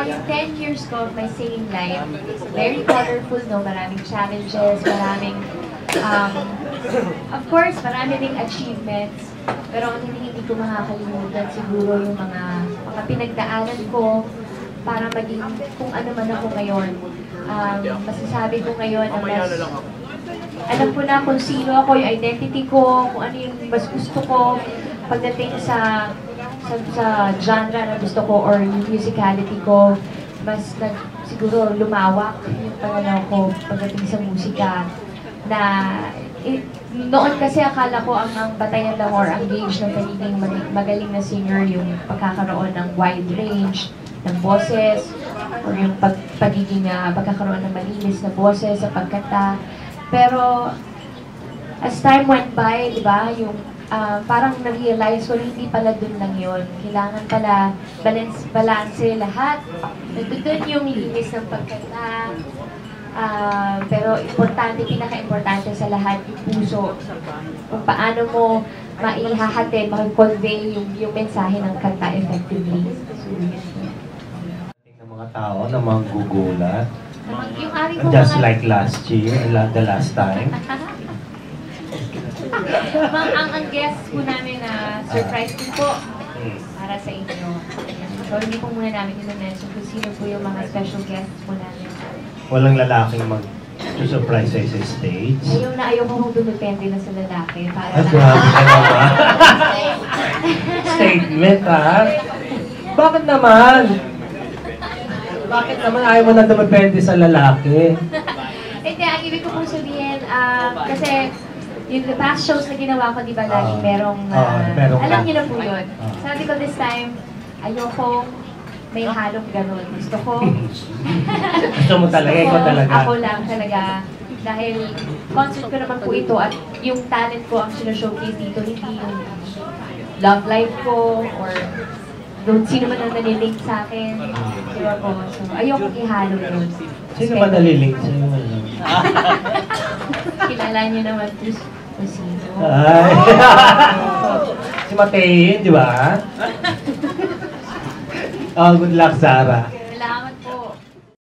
Yung 10 years ko of my singing life, it's very colorful, no? Maraming challenges, maraming, of course, marami ding achievements. Pero ang hindi ko makakalimutan siguro yung mga pinagdaanan ko para maging kung ano man ako ngayon. Masasabi ko ngayon na mas alam ko na kung sino ako, yung identity ko, kung ano yung mas gusto ko pagdating sa genre na gusto ko or yung musicality ko, mas siguro lumawak yung pananaw ko pagdating sa musika na noon kasi akala ko ang batayan lang or ang gauge ng pagiging magaling na singer yung pagkakaroon ng wide range ng boses or yung pagkakaroon ng malinis na boses sa pagkanta. Pero as time went by, di ba, yung parang na-realize ko hindi pala dun lang yun. Kailangan pala balance lahat. Nandun yung linis ng pagkanta. Pero pinaka-importante sa lahat yung puso. Kung paano mo maihahatid, maki-convey yung mensahe ng kanta effectively. So, ng mga tao na manggugulat. Yung ari ko Just like last year, the last time. ang guest po namin na surprise din po para sa inyo. So, hindi po muna namin i-mention kung sino po yung mga special guests po namin. Walang lalaking mag-surprise sa stage. Ayaw ko kung dumipende na sa lalaki. Para Grabe ka naman. Statement, ha? Bakit naman? Bakit naman ayaw mo na dumipende sa lalaki? Hindi, ang ibig ko pong sabihin, kasi yung the past shows na ginawa ko, di ba, lagi merong alam niyo na po yun. Sabi ko this time, ayoko may halong ganun. Gusto ko, Gusto mo talaga, ikaw talaga. Ako lang talaga. Dahil concert ko naman po ito at yung talent ko ang sinashowcase dito, hindi yung love life ko or doon sino man ang nalilink sa akin. Diba po? So, ayoko ihalo yun. Sino ba nalilink sa'yo ngayon? Kilala niyo naman kung sino. Ay! Si Mateo, di ba? Oh, good luck, Sarah.